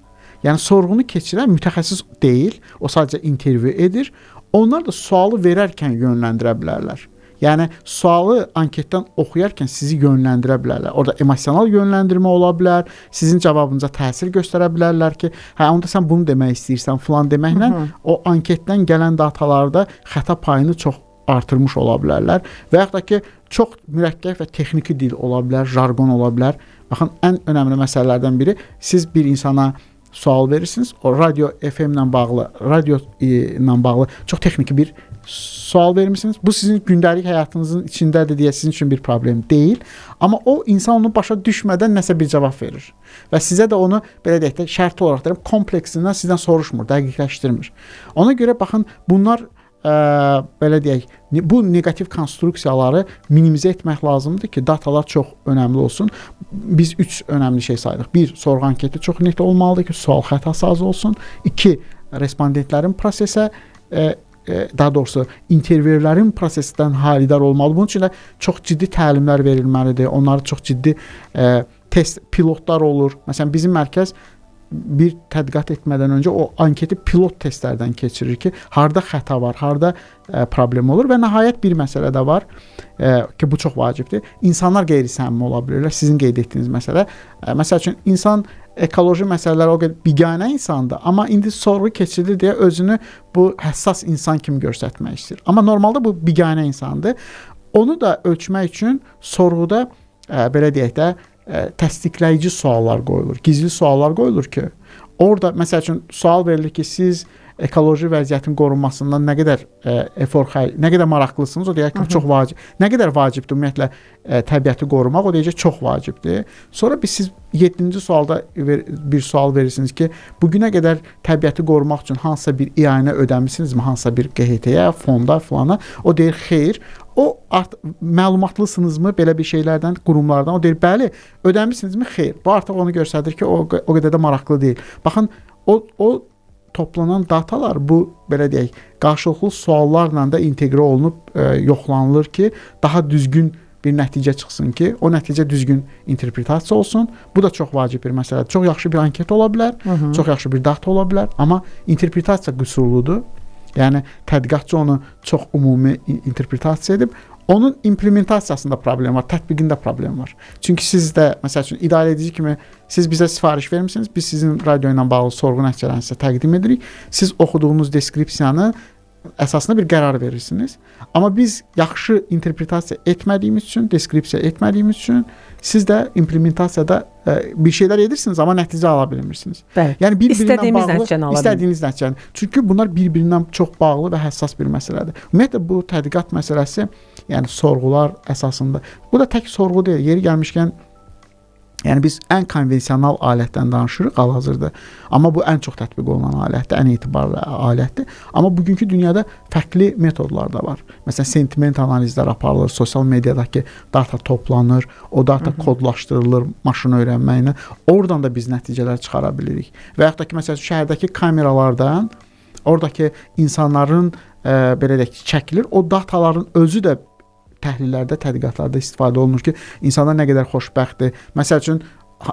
Yəni sorğunu keçirən mütəxəssis deyil, o sadəcə intervyu edir. Onlar da sualı verərkən yönləndirə bilərlər. Yəni sualı anketdən oxuyarkən sizi yönləndirə bilərlər. Orada emosional yönləndirmə ola bilər, sizin cavabınıza təsir göstərə bilərlər ki, hə onda sən bunu demək istəyirsən falan deməklə o anketdən gələn datalarda xəta payını çox artırmış ola bilərlər və yaxud da ki, çox mürəkkəb və texniki dil ola bilər, jargon ola bilər. Baxın, ən önəmli məsələlərdən biri, siz bir insana sual verirsiniz, o radio FM ilə bağlı, radio ilə bağlı çox texniki bir sual vermisiniz. Bu sizin gündəlik həyatınızın içindədir deyə sizin üçün bir problem deyil. Amma o insan onu başa düşmədən nəsə bir cavab verir. Və sizə də onu belə deyək də şərti olaraq deyirəm, kompleksindən sizdən soruşmur, dəqiqləşdirmir. Ona görə baxın, bunlar belə deyək, bu negativ konstruksiyaları minimizə etmək lazımdır ki, datalar çox önəmli olsun. Biz 3 önəmli şey saydıq. 1, sorğu anketi çox net olmalıdır ki, sual xətası az olsun. 2, respondentlərin prosesə daha doğrusu intervyulərin prosesdən halidar olmalı. Bunun üçün də çox ciddi təlimlər verilməlidir. Onları çox ciddi test, pilotlar olur. Məsələn, bizim mərkəz bir tədqiqat etmədən öncə o anketi pilot testlərdən keçirir ki, harda xəta var, harda problem olur və nəhayət bir məsələ də var ki, bu çox vacibdir. İnsanlar qeyri-səmimi ola bilirlər. Sizin qeyd etdiyiniz məsələ. Məsəl üçün, insan ekoloji məsələlər o qədər biganə insandır, amma indi sorğu keçirilir deyə özünü bu həssas insan kimi göstərmək istəyir. Amma normalda bu biganə insandır. Onu da ölçmək üçün sorğuda belə deyək də təsdiqləyici suallar qoyulur, gizli suallar qoyulur ki, orada məsəl üçün sual verilir ki, siz ekoloji vəziyyətin qorunmasından nə qədər nə qədər maraqlısınız, o deyək ki, çox vacib. Nə qədər vacibdir ümumiyyətlə təbiəti qorumaq, o deyəcək çox vacibdir. Sonra siz 7-ci sualda bir sual verirsiniz ki, bugünə qədər təbiəti qorumaq üçün hansısa bir ianə ödəmisinizmi, hansısa bir QHT-yə, fonda falana? O deyir, xeyr. O məlumatlısınızmı belə bir şeylərdən, qurumlardan? O deyir, bəli, ödəmisinizmi? Xeyr. Bu artıq onu göstərir ki, o qədər də maraqlı deyil. Baxın, o toplanan datalar bu belə deyək, qarşılıqlı suallarla da inteqrə olunub yoxlanılır ki, daha düzgün bir nəticə çıxsın ki, o nəticə düzgün interpretasiya olsun. Bu da çox vacib bir məsələdir. Çox yaxşı bir anket ola bilər, çox yaxşı bir data ola bilər, amma interpretasiya qüsurludur. Yəni tədqiqatçı onu çox ümumi interpretasiya edib, onun implementasiyasında problem var, tətbiqində problem var. Çünki siz də məsəl üçün idarə edici kimi siz bizə sifariş vermisiniz, biz sizin radio ilə bağlı sorğu nəticələrini sizə təqdim edirik. Siz oxuduğunuz deskripsiyanı əsasında bir qərar verirsiniz. Amma biz yaxşı interpretasiya etmədiyimiz üçün, deskripsiya etmədiyimiz üçün siz də implementasiyada bir şeylər edirsiniz, amma nəticə ala bilmirsiniz. Bəli. Yəni istədiyimiz nəticəni ala bilmirsiniz. İstədiyiniz nəticəni. Çünki bunlar bir-birindən çox bağlı və həssas bir məsələdir. Ümumiyyətlə bu tədqiqat məsələsi, yəni sorğular əsasında. Bu da tək sorğu deyil. Yeri gəlmişkən yəni biz ən konvensional alətdən danışırıq hal-hazırda. Amma bu ən çox tətbiq olunan alətdir, ən etibarlı alətdir. Amma bugünkü dünyada fərqli metodlar da var. Məsələn, sentiment analizlər aparılır, sosial mediadakı data toplanır, o data kodlaşdırılır maşın öyrənməklə. Oradan da biz nəticələr çıxara bilirik. Və yaxud da ki, məsələn, şəhərdəki kameralardan oradakı insanların belə deyək, çəkilir. O dataların özü də təhlillərdə, tədqiqatlarda istifadə olunur ki, insanlar nə qədər xoşbəxtdir. Məsəl üçün,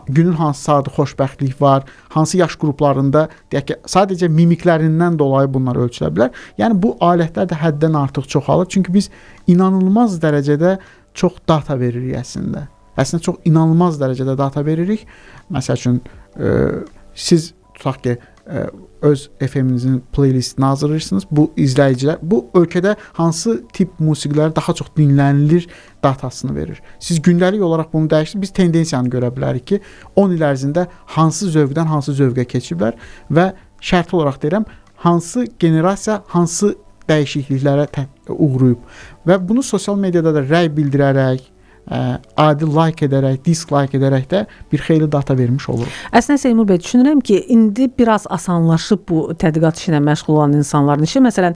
günün hansı saatı xoşbəxtlik var, hansı yaş qruplarında, deyək ki, sadəcə mimiklərindən dolayı bunlar ölçülə bilər. Yəni, bu alətlər də həddən artıq çoxalır. Çünki biz inanılmaz dərəcədə çox data veririk əslində. Əslində, çox inanılmaz dərəcədə data veririk. Məsəl üçün, siz tutaq ki, öz FM-inizin playlistini hazırlayırsınız. Bu izləyicilər, bu ölkədə hansı tip musiqiləri daha çox dinlənilir datasını verir. Siz gündəlik olaraq bunu dəyişdir. Biz tendensiyanı görə bilərik ki, 10 il ərzində hansı zövqdən hansı zövqə keçiblər və şərti olaraq deyirəm, hansı generasiya hansı dəyişikliklərə uğrayıb. Və bunu sosial mediada da rəy bildirərək, adi like edərək, dislike edərək də bir xeyli data vermiş olur. Əslində Seymur bəy, düşünürəm ki, indi biraz asanlaşıb bu tədqiqat işi ilə məşğul olan insanların işi. Məsələn,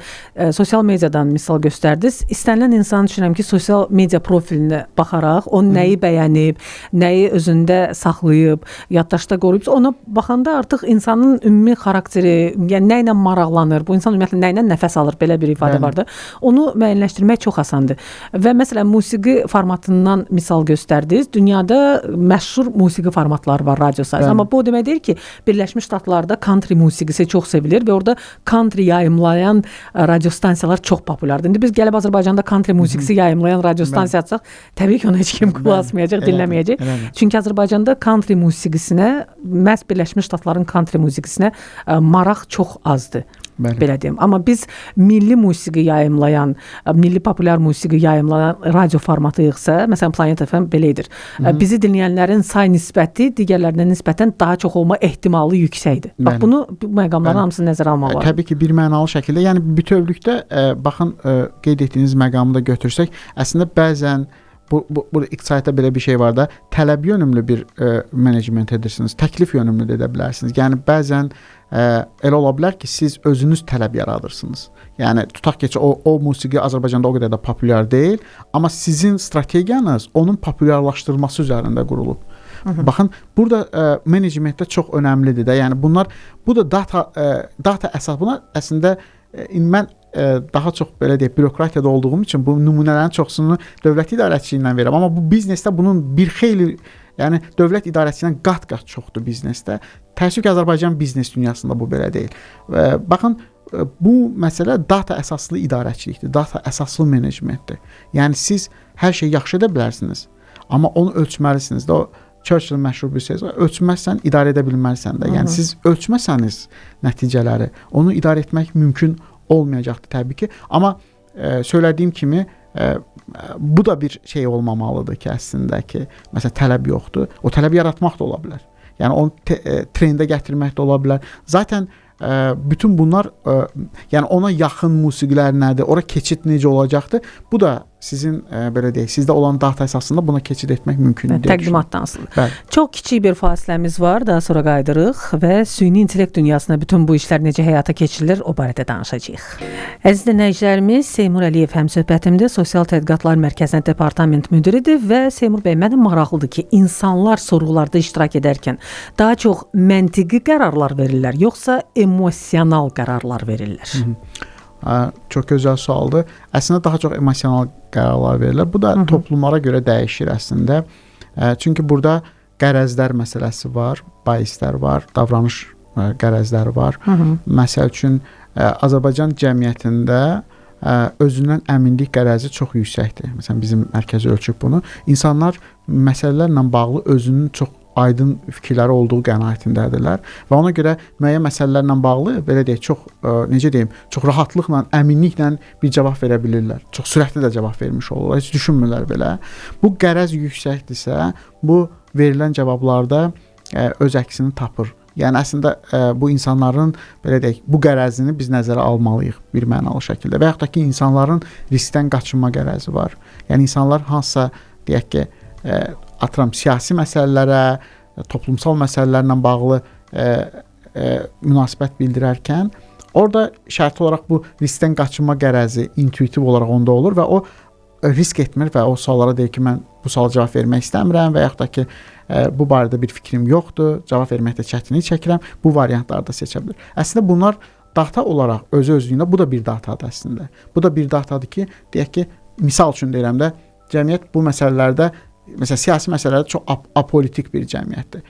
sosial mediadan misal göstərdiniz. İstənilən insan düşünürəm ki, sosial media profilinə baxaraq, o nəyi bəyənib, nəyi özündə saxlayıb, yaddaşda qoruyub, ona baxanda artıq insanın ümumi xarakteri, yəni nə ilə maraqlanır, bu insan ümumiyyətlə nə ilə nəfəs alır, belə bir ifadə var da. Onu müəyyənləşdirmək çox asandır. Və məsələn, musiqi formatından Amerikadan misal göstərdiniz. Dünyada məşhur musiqi formatları var radio sayəsində. Amma bu o demək deyil ki, Birləşmiş Ştatlarda country musiqisi çox sevilir və orada country yayımlayan radio stansiyalar çox populyardır. İndi biz gəlib Azərbaycanda country musiqisi yayımlayan radio stansiya açsaq, təbii ki, ona heç kim qulaq asmayacaq, dinləməyəcək. Çünki Azərbaycanda country musiqisinə, məhz Birləşmiş Ştatların country musiqisinə maraq çox azdır. Belə deyim. Amma biz milli musiqi yayımlayan, milli populyar musiqi yayımlayan radio formatıyıqsa, məsələn Planet FM belədir. Bizi dinləyənlərin say nisbəti digərlərinə nisbətən daha çox olma ehtimalı yüksəkdir. Bax bunu bu məqamların hamısını nəzərə almaq lazımdır. Təbii ki, bir mənalı şəkildə, yəni bütövlükdə baxın qeyd etdiyiniz məqamı da götürsək, əslində bəzən burada iqtisadiyyatda belə bir şey var da, tələb yönümlü bir menecment edirsiniz, təklif yönümlü də edə bilərsiniz. Yəni bəzən elə ola bilər ki, siz özünüz tələb yaradırsınız. Yəni tutaq ki, o musiqi Azərbaycanda o qədər də populyar deyil, amma sizin strategiyanız onun populyarlaşdırılması üzərində qurulub. Baxın, burada menecmentdə çox önəmlidir də. Yəni bu da data əsas. Buna əslində mən daha çox belə deyək, bürokratiyada olduğum üçün bu nümunələrin çoxsunu dövlət idarəçiliyindən verirəm. Amma bu biznesdə bunun bir xeyli, yəni dövlət idarəçiliyindən qat-qat çoxdur biznesdə. Təəssüf ki, Azərbaycan biznes dünyasında bu belə deyil. Baxın, bu məsələ data əsaslı idarəçilikdir, data əsaslı menecmentdir. Yəni siz hər şeyi yaxşı edə bilərsiniz, amma onu ölçməlisiniz də. O Churchill məşhur bir söz var. Ölçməzsən, idarə edə bilmərsən də. Yəni siz ölçməsəniz nəticələri, onu idarə etmək mümkün olmayacaqdır təbii ki. Amma söylədiyim kimi bu da bir şey olmamalıdır ki, əslində ki, məsələn tələb yoxdur. O tələbi yaratmaq da ola bilər. Yəni onu trendə gətirmək də ola bilər. Zaten bütün bunlar, yəni ona yaxın musiqilər nədir, ora keçid necə olacaqdır? Bu da sizin belə deyək, sizdə olan data əsasında buna keçid etmək mümkündür. Təqdimatdan asılı. Çox kiçik bir fasiləmiz var, daha sonra qayıdırıq və süni intellekt dünyasında bütün bu işlər necə həyata keçirilir, o barədə danışacağıq. Əziz dinləyicilərimiz, Seymur Əliyev həmsöhbətimdə Sosial Tədqiqatlar Mərkəzinin departament müdiridir və Seymur bəy, mənə maraqlıdır ki, insanlar sorğularda iştirak edərkən daha çox məntiqi qərarlar verirlər, yoxsa emosional qərarlar verirlər? Çox gözəl sualdır. Əslində daha çox emosional qərarlar verirlər. Bu da toplumlara görə dəyişir əslində. Çünki burada qərəzlər məsələsi var, baislər var, davranış qərəzləri var. Məsəl üçün Azərbaycan cəmiyyətində özündən əminlik qərəzi çox yüksəkdir. Məsələn bizim mərkəzi ölçüb bunu. İnsanlar məsələlərlə bağlı özünün çox aydın fikirləri olduğu qənaətindədirlər və ona görə müəyyən məsələlərlə bağlı belə deyək, çox necə deyim, çox rahatlıqla, əminliklə bir cavab verə bilirlər. Çox sürətli də cavab vermiş olurlar. Heç düşünmürlər belə. Bu qərəz yüksəkdirsə, bu verilən cavablarda öz əksini tapır. Yəni əslində bu insanların belə deyək, bu qərəzini biz nəzərə almalıyıq bir mənalı şəkildə. Və yaxud da ki, insanların riskdən qaçınma qərəzi var. Yəni insanlar hansısa deyək ki, siyasi məsələlərə, toplumsal məsələlərlə bağlı münasibət bildirərkən, orada şərti olaraq bu riskdən qaçınma qərəzi intuitiv olaraq onda olur və o risk etmir və o suallara deyir ki, mən bu suala cavab vermək istəmirəm və yaxud da ki, bu barədə bir fikrim yoxdur, cavab verməkdə çətinlik çəkirəm, bu variantları da seçə bilir. Əslində bunlar data olaraq özü-özlüyündə bu da bir datadır əslində. Bu da bir datadır ki, deyək ki, misal üçün deyirəm də, cəmiyyət bu məsələlərdə, məsələn, siyasi məsələlərdə çox apolitik bir cəmiyyətdir.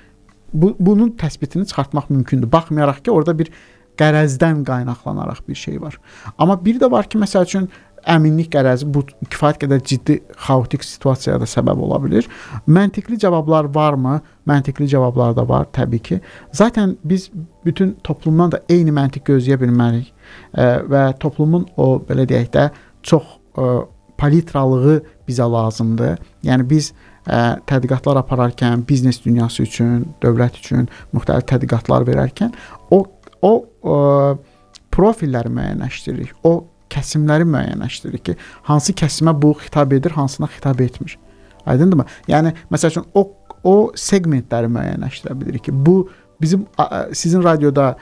Bunun təsbitini çıxartmaq mümkündür. Baxmayaraq ki, orada bir qərəzdən qaynaqlanaraq bir şey var. Amma bir də var ki, məsəl üçün, əminlik qərəzi bu kifayət qədər ciddi xaotik situasiyaya da səbəb ola bilir. Məntiqli cavablar varmı? Məntiqli cavablar da var, təbii ki. Zaten biz bütün toplumdan da eyni məntiq gözləyə bilmərik və toplumun o, belə deyək də, çox palitralığı bizə lazımdır. Yəni biz tədqiqatlar apararkən, biznes dünyası üçün, dövlət üçün müxtəlif tədqiqatlar verərkən o profilləri müəyyənləşdiririk. O kəsimləri müəyyənləşdiririk ki, hansı kəsimə bu xitab edir, hansına xitab etmir. Aydındırmı? Yəni məsəl üçün o segmentləri müəyyənləşdirə bilirik ki, bu bizim sizin radioda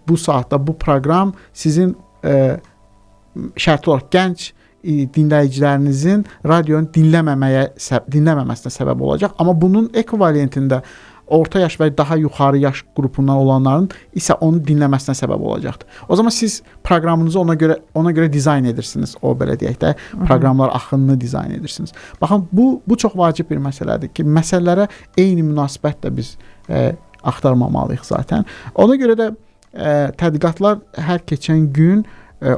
bu saatda bu proqram sizin şərti olaraq gənc dinləyicilərinizin radionu dinləməməsinə səbəb olacaq. Amma bunun ekvivalentində orta yaş və daha yuxarı yaş qrupundan olanların isə onu dinləməsinə səbəb olacaqdır. O zaman siz proqramınızı ona görə dizayn edirsiniz. O belə deyək də, proqramlar axınını dizayn edirsiniz. Baxın, bu çox vacib bir məsələdir ki, məsələlərə eyni münasibətlə biz axtarmamalıyıq zaten. Ona görə də tədqiqatlar hər keçən gün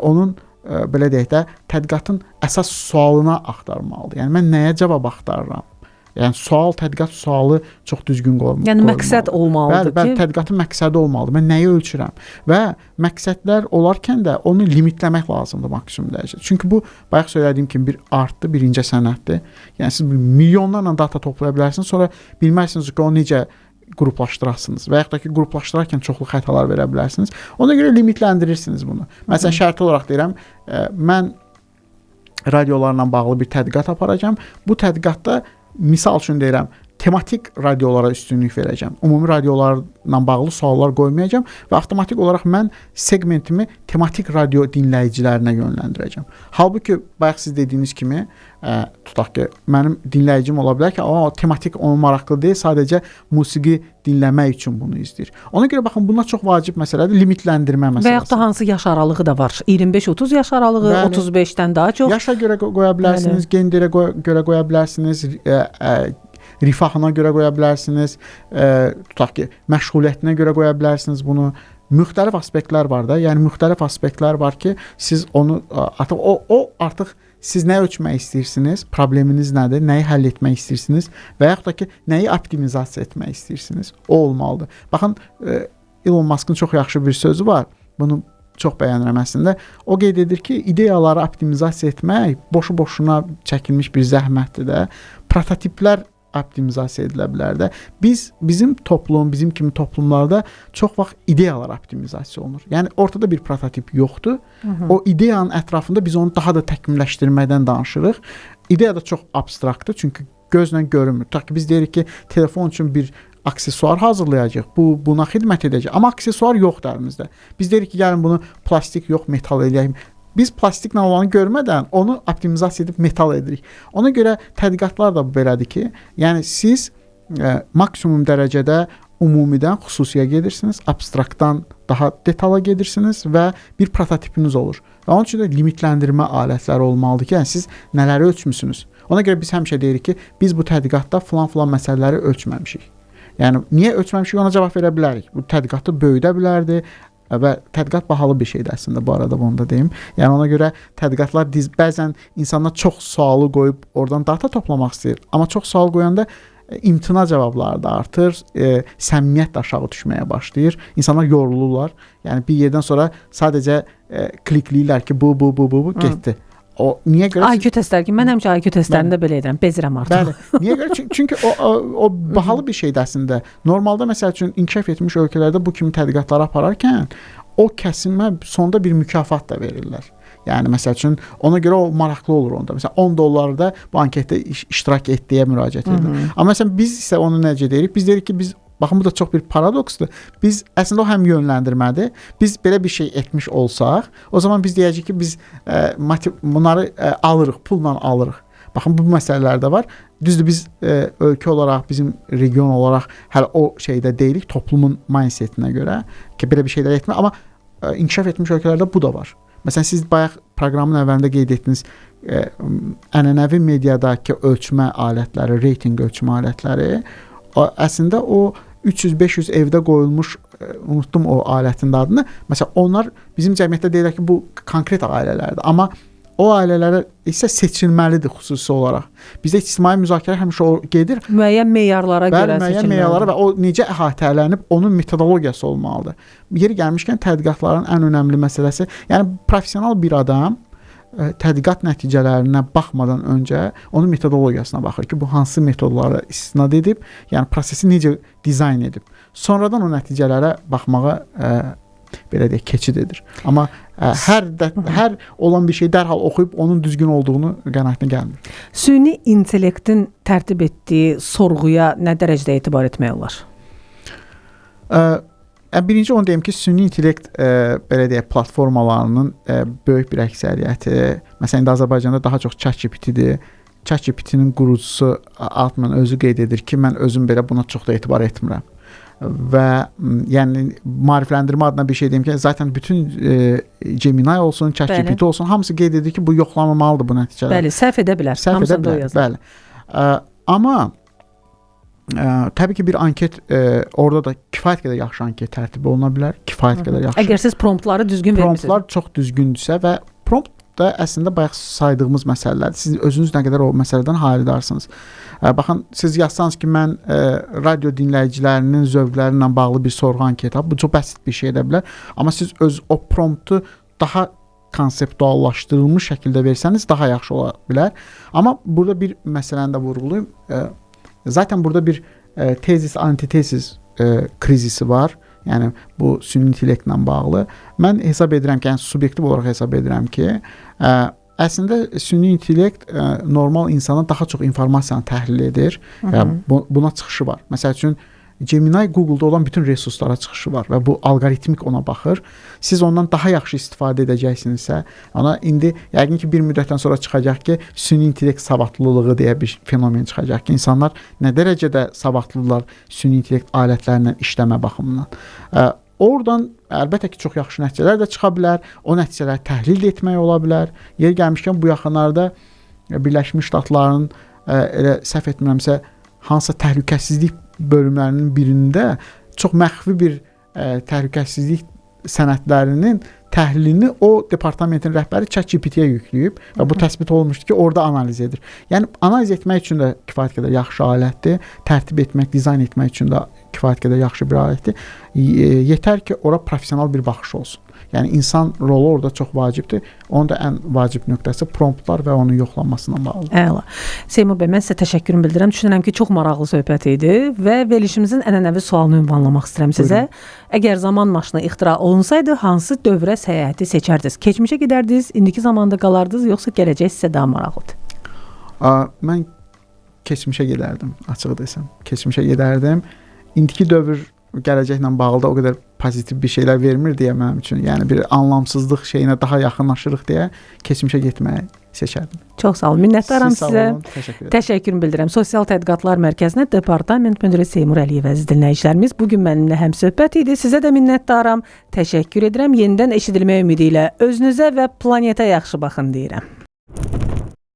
onun belə deyək də, tədqiqatın əsas sualına axtarmalıdır. Yəni mən nəyə cavab axtarıram? Yəni tədqiqat sualı çox düzgün qoyulmalıdır. Yəni məqsəd olmalıdır ki, bəli, tədqiqatın məqsədi olmalıdır. Mən nəyi ölçürəm? Və məqsədlər olarkən də onu limitləmək lazımdır maksimum dərəcədə. Çünki bu bayaq söylədiyim kimi bir artdı, birinci sənəddir. Yəni siz milyonlarla data toplaya bilərsiniz, sonra bilmərsiniz ki, onu necə qruplaşdırasınız və yaxud da ki, qruplaşdırarkən çoxlu xətalar verə bilərsiniz. Ona görə limitləndirirsiniz bunu. Məsələn, şərti olaraq deyirəm, mən radiolarla bağlı bir tədqiqat aparacağam. Bu tədqiqatda, misal üçün deyirəm, tematik radiolara üstünlük verəcəm. Ümumi radiolarla bağlı suallar qoymayacağam və avtomatik olaraq mən segmentimi tematik radio dinləyicilərinə yönləndirəcəm. Halbuki bayaq siz dediyiniz kimi, tutaq ki, mənim dinləyicim ola bilər ki, o tematik onun maraqlı deyil, sadəcə musiqi dinləmək üçün bunu izləyir. Ona görə baxın, bunlar çox vacib məsələdir, limitləndirmə məsələsi. Və yaxud da hansı yaş aralığı da var? 25-30 yaş aralığı, 35-dən daha çox. Yaşa görə qoya bilərsiniz, genderə görə qoya bilərsiniz, rifahına görə qoya bilərsiniz, tutaq ki, məşğuliyyətinə görə qoya bilərsiniz bunu. Müxtəlif aspektlər var da, yəni müxtəlif aspektlər var ki, siz onu artıq artıq siz nə ölçmək istəyirsiniz, probleminiz nədir, nəyi həll etmək istəyirsiniz və yaxud da ki, nəyi optimizasiya etmək istəyirsiniz, o olmalıdır. Baxın, Elon Musk'ın çox yaxşı bir sözü var, bunu çox bəyənirəm əslində. O qeyd edir ki, ideyaları optimizasiya etmək boşu-boşuna çəkilmiş bir zəhmətdir də, prototiplər optimizasiya edilə bilər də. Bizim kimi toplumlarda çox vaxt ideyalar optimizasiya olunur. Yəni ortada bir prototip yoxdur. O ideyanın ətrafında biz onu daha da təkmilləşdirməkdən danışırıq. İdeya da çox abstraktdır, çünki gözlə görünmür. Tutaq ki, biz deyirik ki, telefon üçün bir aksesuar hazırlayacağıq. Buna xidmət edəcək. Amma aksesuar yoxdur əlimizdə. Biz deyirik ki, gəlin bunu plastik yox, metal eləyək. Biz plastiklə olanı görmədən onu optimizasiya edib metal edirik. Ona görə tədqiqatlar da belədir ki, yəni siz maksimum dərəcədə umumidən xüsusiyə gedirsiniz, abstraktdan daha detala gedirsiniz və bir prototipiniz olur. Və onun üçün də limitləndirmə alətləri olmalıdır ki, yəni siz nələri ölçmüsünüz. Ona görə biz həmişə deyirik ki, biz bu tədqiqatda filan məsələləri ölçməmişik. Yəni niyə ölçməmişik, ona cavab verə bilərik. Bu tədqiqatı böyüdə bilərdi. Və tədqiqat bahalı bir şeydir əslində, bu arada bunu da deyim. Yəni ona görə tədqiqatlar bəzən insanlar çox sualı qoyub oradan data toplamaq istəyir. Amma çox sual qoyanda imtina cavabları da artır, səmimiyyət də aşağı düşməyə başlayır. İnsanlar yorulurlar. Yəni bir yerdən sonra sadəcə klikləyirlər ki, bu getdi. O niyə görə? IQ testləri ki, mən həmişə IQ testlərində belə edirəm, bezirəm artıq. Bəli. Niyə görə? Çünki o bahalı bir şeydir əslində. Normalda məsəl üçün inkişaf etmiş ölkələrdə bu kimi tədqiqatları apararkən o kəsimə sonda bir mükafat da verirlər. Yəni məsəl üçün ona görə o maraqlı olur onda. Məsələn $10 bu anketdə iştirak et deyə müraciət edilir. Amma məsələn biz isə onu necə deyirik? Biz deyirik ki, baxın, bu da çox bir paradoksdur. Biz əslində o həm yönləndirmədir. Biz belə bir şey etmiş olsaq, o zaman biz deyəcəyik ki, biz bunları alırıq, pulla alırıq. Baxın, bu məsələlər də var. Düzdür, biz ölkə olaraq, bizim region olaraq hələ o şeydə deyilik, toplumun mindsetinə görə ki, belə bir şeylər etmə. Amma inkişaf etmiş ölkələrdə bu da var. Məsələn, siz bayaq proqramın əvvəlində qeyd etdiniz, ənənəvi mediadakı ölçmə alətləri, reytinq ölçmə alətləri, əslində o 300-500 evdə qoyulmuş, unutdum o alətin adını. Məsələn, onlar bizim cəmiyyətdə deyirlər ki, bu konkret ailələrdir. Amma o ailələrə isə seçilməlidir xüsusi olaraq. Bizdə ictimai müzakirə həmişə o gedir. Müəyyən meyarlara görə seçilməlidir. Müəyyən meyarlara və o necə əhatələnib, onun metodologiyası olmalıdır. Yeri gəlmişkən tədqiqatların ən önəmli məsələsi, yəni professional bir adam tədqiqat nəticələrinə baxmadan öncə onun metodologiyasına baxır ki, bu hansı metodlara istinad edib, yəni prosesi necə dizayn edib. Sonradan o nəticələrə baxmağa belə deyək, keçid edir. Amma hər olan bir şey dərhal oxuyub onun düzgün olduğunu qənaətinə gəlmir. Süni intellektin tərtib etdiyi sorğuya nə dərəcədə etibar etmək olar? Birinci onu deyim ki, süni intellekt belə deyək, platformalarının böyük bir əksəriyyəti, məsələn, indi Azərbaycanda daha çox ChatGPT-dir, ChatGPT-nin qurucusu Altman özü qeyd edir ki, mən özüm belə buna çox da etibar etmirəm. Və yəni maarifləndirmə adına bir şey deyim ki, zaten bütün Gemini olsun, ChatGPT olsun, hamısı qeyd edir ki, bu yoxlanmamalıdır bu nəticələr. Bəli, səhv edə bilər. Səhv edə bilər, bəli. Amma təbii ki, bir anket orada da kifayət qədər yaxşı anket tərtib oluna bilər, kifayət qədər yaxşı. Əgər siz promptları düzgün vermisiniz. Promptlar çox düzgündürsə və prompt da əslində bayaq saydığımız məsələlərdir. Siz özünüz nə qədər o məsələdən xəbərdarsınız. Baxın, siz yazsanız ki, mən radio dinləyicilərinin zövqləri ilə bağlı bir sorğu anketi, bu çox bəsit bir şey edə bilər. Amma siz öz o promptu daha konseptuallaşdırılmış şəkildə versəniz daha yaxşı ola bilər. Amma burada bir məsələni də vurğulayım. Zaten burada bir tezis, antitezis krizisi var. Yəni bu süni intellektlə bağlı. Mən hesab edirəm ki, yəni subyektiv olaraq hesab edirəm ki, əslində süni intellekt normal insana daha çox informasiyanı təhlil edir. Buna çıxışı var. Məsəl üçün Gemini Google-da olan bütün resurslara çıxışı var və bu alqoritmik ona baxır. Siz ondan daha yaxşı istifadə edəcəksinizsə, ona indi yəqin ki, bir müddətdən sonra çıxacaq ki, süni intellekt savadlılığı deyə bir fenomen çıxacaq ki, insanlar nə dərəcədə savadlılar süni intellekt alətlərindən işləmə baxımından. Oradan əlbəttə ki, çox yaxşı nəticələr də çıxa bilər. O nəticələri təhlil etmək ola bilər. Yer gəlmişkən bu yaxınlarda Birləşmiş Ştatların elə səhv etmirəmsə hansısa təhlükəsizlik bölümlərinin birində çox məxfi bir təhlükəsizlik sənədlərinin təhlilini o departamentin rəhbəri ChatGPT-yə yükləyib və bu təsbit olunmuşdu ki, orada analiz edir. Yəni analiz etmək üçün də kifayət qədər yaxşı alətdir, tərtib etmək, dizayn etmək üçün də kifayət qədər yaxşı bir alətdir. Yetər ki, ora professional bir baxış olsun. Yəni insan rolu orada çox vacibdir. Onun da ən vacib nöqtəsi promptlar və onun yoxlanmasına bağlıdır. Əla. Seymur bəy, mən sizə təşəkkürümü bildirirəm. Düşünürəm ki, çox maraqlı söhbət idi və verilişimizin ənənəvi sualını ünvanlamaq istəyirəm sizə. Əgər zaman maşını ixtira olunsaydı, hansı dövrə səyahəti seçərdiniz? Keçmişə gedərdiniz, indiki zamanda qalardınız, yoxsa gələcək sizə daha maraqlıdır? Mən keçmişə gedərdim, açıq desəm. Keçmişə gedərdim. İndiki dövr gələcəklə bağlı da o qədər pozitiv bir şeylər vermir deyə mənim üçün. Yəni bir anlamsızlıq şeyinə daha yaxınlaşırıq deyə keçmişə getməyi seçərdim. Çox sağ olun. Minnətdaram sizə. Təşəkkür bildirirəm. Sosial Tədqiqatlar Mərkəzinə departament müdiri Seymur Əliyev əziz dinləyicilərimiz bu gün mənimlə həmsöhbət idi. Sizə də minnətdaram. Təşəkkür edirəm. Yenidən eşidilmək ümidi ilə özünüzə və planetə yaxşı baxın deyirəm.